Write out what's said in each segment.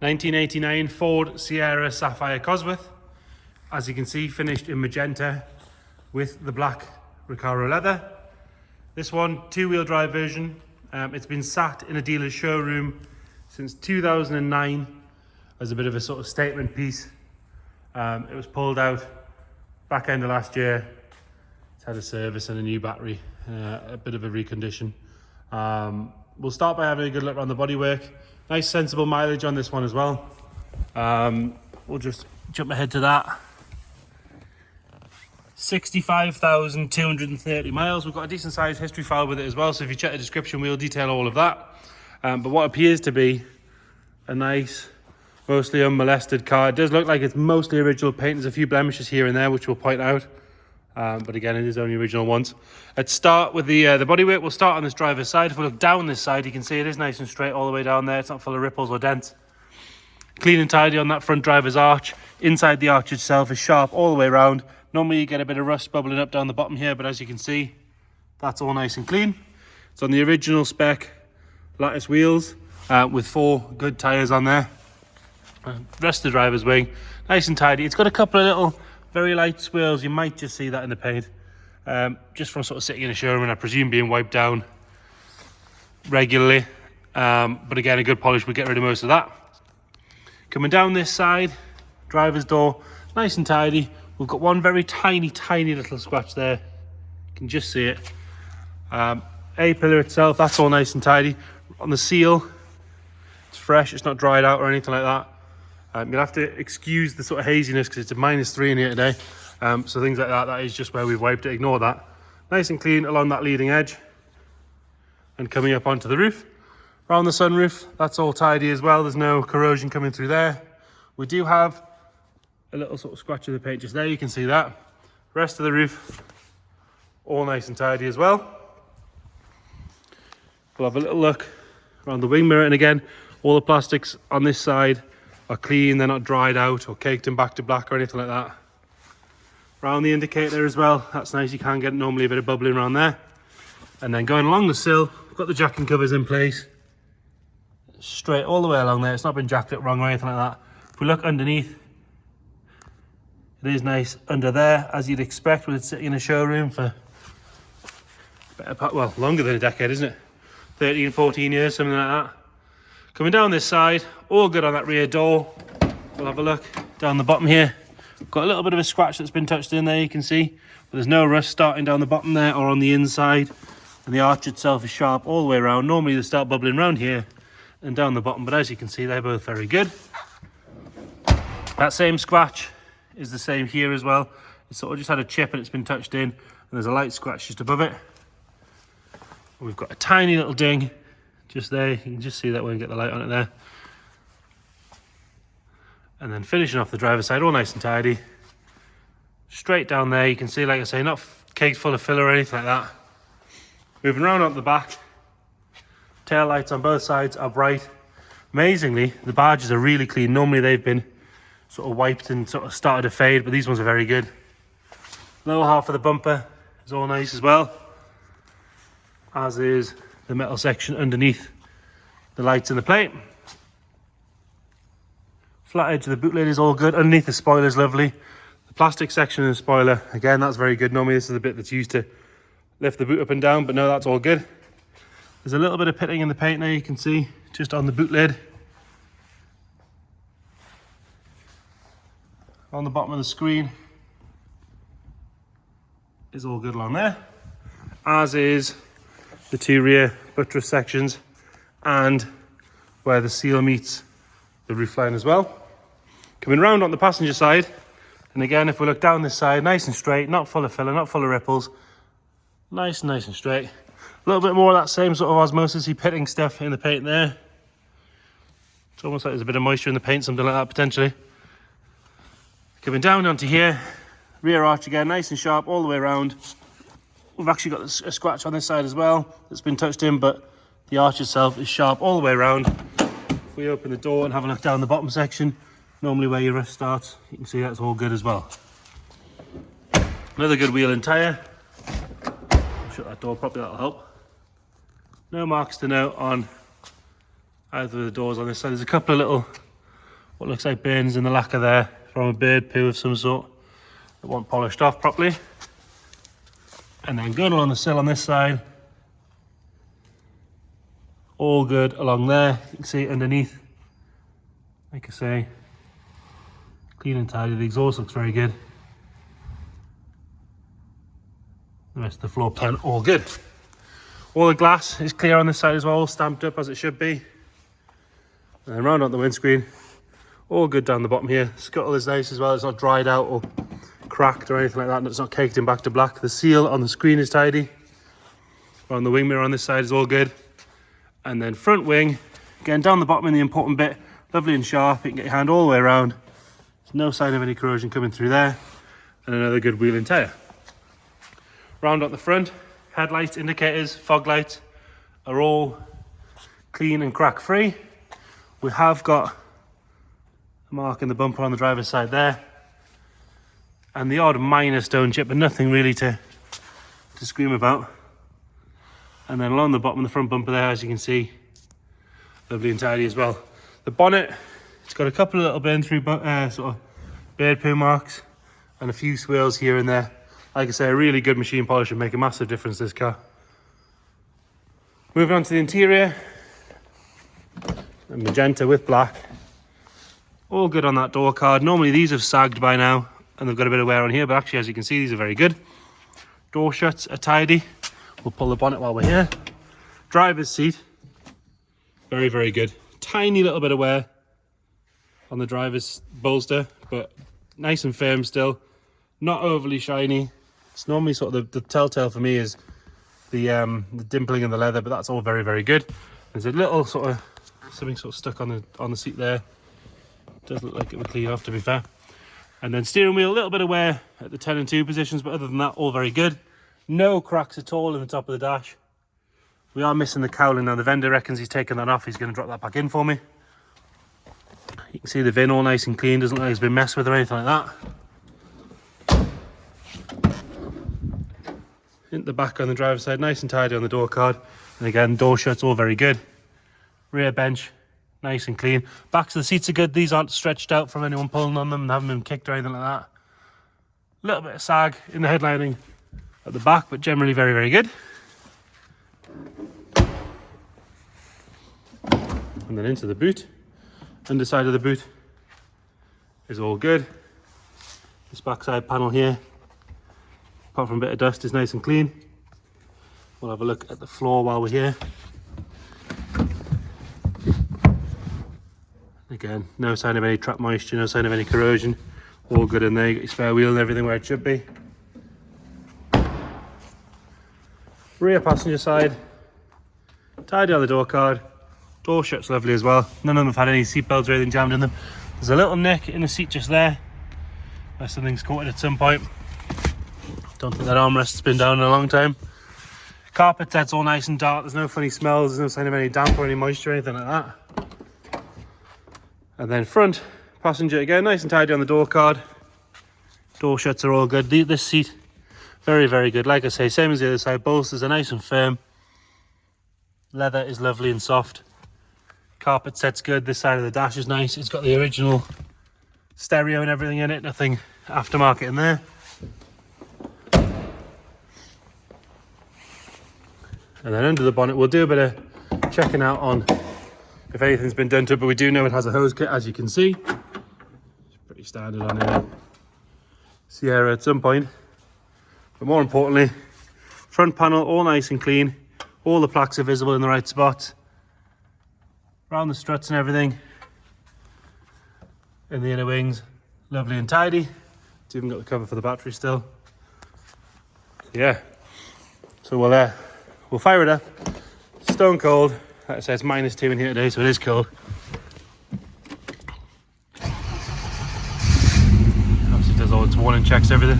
1989 Ford Sierra Sapphire Cosworth. As you can see, finished in magenta with the black Recaro leather. This one, two-wheel drive version. It's been sat in a dealer's showroom since 2009 as a bit of a sort of statement piece. It was pulled out back end of last year. It's had a service and a new battery, a bit of a recondition. We'll start by having a good look around the bodywork. Nice sensible mileage on this one as well. We'll just jump ahead to that. 65,230 miles. We've got a decent sized history file with it as well, so if you check the description we'll detail all of that. But what appears to be a nice, mostly unmolested car. It does look like it's mostly original paint. There's a few blemishes here and there which we'll point out, but again it is only original ones. Let's start with the bodywork. We'll start on this driver's side. If we look down this side, you can see it is nice and straight all the way down there. It's not full of ripples or dents. Clean and tidy on that front driver's arch. Inside the arch itself is sharp all the way around. Normally you get a bit of rust bubbling up down the bottom here, but as you can see, that's all nice and clean. It's on the original spec lattice wheels with 4 good tyres on there. Rest of the driver's wing, nice and tidy. It's got a couple of little very light swirls. You might just see that in the paint, just from sort of sitting in a showroom and I presume being wiped down regularly. But again, a good polish would get rid of most of that. Coming down this side, driver's door, nice and tidy. We've got one very tiny little scratch there. You can just see it. A-pillar itself, that's all nice and tidy. On the seal, it's fresh, it's not dried out or anything like that. You'll have to excuse the sort of haziness because it's a -3 in here today. So things like that, that is just where we've wiped it, ignore that. Nice and clean along that leading edge. And coming up onto the roof. Around the sunroof, that's all tidy as well. There's no corrosion coming through there. We do have a little sort of scratch of the paint just there, you can see that. Rest of the roof, all nice and tidy as well. We'll have a little look around the wing mirror, and again, all the plastics on this side are clean, they're not dried out or caked and back to black or anything like that. Around the indicator as well, that's nice, you can get normally a bit of bubbling around there. And then going along the sill, we've got the jacking covers in place. Straight all the way along there, it's not been jacked up wrong or anything like that. If we look underneath, it is nice under there, as you'd expect with it sitting in a showroom for better part, well, longer than a decade, isn't it? 13, 14 years, something like that. Coming down this side, all good on that rear door. We'll have a look down the bottom here. Got a little bit of a scratch that's been touched in there, you can see. But there's no rust starting down the bottom there or on the inside. And the arch itself is sharp all the way around. Normally they start bubbling around here and down the bottom, but as you can see, they're both very good. That same scratch is the same here as well. It's sort of just had a chip and it's been touched in, and there's a light scratch just above it. We've got a tiny little ding just there. You can just see that when you get the light on it there. And then finishing off the driver's side, all nice and tidy. Straight down there, you can see, like I say, not caked full of filler or anything like that. Moving around up the back, tail lights on both sides are bright. Amazingly, the barges are really clean. Normally they've been sort of wiped and sort of started to fade, but these ones are very good. Lower half of the bumper is all nice as well, as is the metal section underneath the lights and the plate. Flat edge of the boot lid is all good. Underneath the spoiler is lovely. The plastic section of the spoiler, again, that's very good. Normally this is the bit that's used to lift the boot up and down, but no, that's all good. There's a little bit of pitting in the paint there, you can see, just on the boot lid. On the bottom of the screen is all good along there, as is the 2 rear buttress sections and where the seal meets the roofline as well. Coming round on the passenger side, and again, if we look down this side, nice and straight, not full of filler, not full of ripples, nice and straight. A little bit more of that same sort of osmosis-y pitting stuff in the paint there. It's almost like there's a bit of moisture in the paint, something like that potentially. Coming down onto here, rear arch again, nice and sharp all the way around. We've actually got a scratch on this side as well that's been touched in, but the arch itself is sharp all the way around. If we open the door and have a look down the bottom section, normally where your rust starts, you can see that's all good as well. Another good wheel and tyre. I'll shut that door properly, that'll help. No marks to note on either of the doors on this side. There's a couple of little what looks like burns in the lacquer there from a bird poo of some sort that wasn't polished off properly. And then good along the sill on this side. All good along there. You can see it underneath. Like I say, clean and tidy. The exhaust looks very good. The rest of the floor plan all good. All the glass is clear on this side as well, all stamped up as it should be. And then round on the windscreen, all good down the bottom here. Scuttle is nice as well, it's not dried out or cracked or anything like that, and it's not caked in back to black. The seal on the screen is tidy. On the wing mirror on this side is all good. And then front wing, again down the bottom in the important bit, lovely and sharp. You can get your hand all the way around. There's no sign of any corrosion coming through there. And another good wheel and tyre. Round up the front, headlights, indicators, fog lights are all clean and crack free. We have got a mark in the bumper on the driver's side there. And the odd minor stone chip, but nothing really to scream about. And then along the bottom of the front bumper there, as you can see, lovely and tidy as well. The bonnet, it's got a couple of little burn through sort of bird poo marks and a few swirls here and there. Like I say, a really good machine polish would make a massive difference to this car. Moving on to the interior, a magenta with black. All good on that door card. Normally these have sagged by now and they've got a bit of wear on here, but actually as you can see, these are very good. Door shuts are tidy. We'll pull the bonnet while we're here. Driver's seat, very, very good. Tiny little bit of wear on the driver's bolster, but nice and firm still. Not overly shiny. It's normally sort of the telltale for me is the dimpling in the leather, but that's all very, very good. There's a little sort of something sort of stuck on the seat there. Does look like it would clean off, to be fair. And then steering wheel, a little bit of wear at the 10 and 2 positions, but other than that, all very good. No cracks at all in the top of the dash. We are missing the cowling now. The vendor reckons he's taken that off. He's going to drop that back in for me. You can see the VIN all nice and clean. Doesn't look like it's been messed with or anything like that. In the back on the driver's side, nice and tidy on the door card. And again, door shuts, all very good. Rear bench, nice and clean. Backs of the seats are good. These aren't stretched out from anyone pulling on them and haven't been kicked or anything like that. A little bit of sag in the headlining at the back, but generally very, very good. And then into the boot. Underside of the boot is all good. This backside panel here, apart from a bit of dust, is nice and clean. We'll have a look at the floor while we're here. Again, no sign of any trap moisture, no sign of any corrosion. All good in there. You got your spare wheel and everything where it should be. Rear passenger side, tidy on the door card. Door shuts lovely as well. None of them have had any seat belts or anything jammed in them. There's a little nick in the seat just there, where something's caught it at some point. Don't think that armrest's been down in a long time. Carpet set's all nice and dark. There's no funny smells. There's no sign of any damp or any moisture or anything like that. And then front passenger again, nice and tidy on the door card. Door shuts are all good. This seat, very, very good. Like I say, same as the other side. Bolsters are nice and firm. Leather is lovely and soft. Carpet set's good. This side of the dash is nice. It's got the original stereo and everything in it. Nothing aftermarket in there. And then under the bonnet, we'll do a bit of checking out on if anything's been done to it, but we do know it has a hose kit, as you can see. It's pretty standard on a Sierra at some point. But more importantly, front panel all nice and clean. All the plaques are visible in the right spots. Around the struts and everything. In the inner wings, lovely and tidy. It's even got the cover for the battery still. Yeah. So we'll fire it up. Stone cold. Like I say, it's -2 in here today, so it is cold. Obviously does all its warning checks, everything.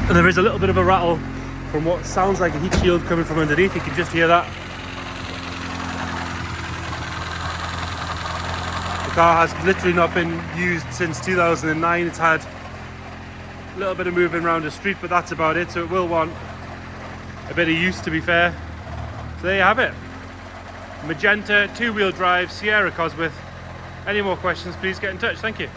And there is a little bit of a rattle from what sounds like a heat shield coming from underneath. You can just hear that. The car has literally not been used since 2009. It's had a little bit of moving around the street, but that's about it. So it will want a bit of use, to be fair. So there you have it. magenta 2-wheel drive Sierra Cosworth. Any more questions, please get in touch. Thank you.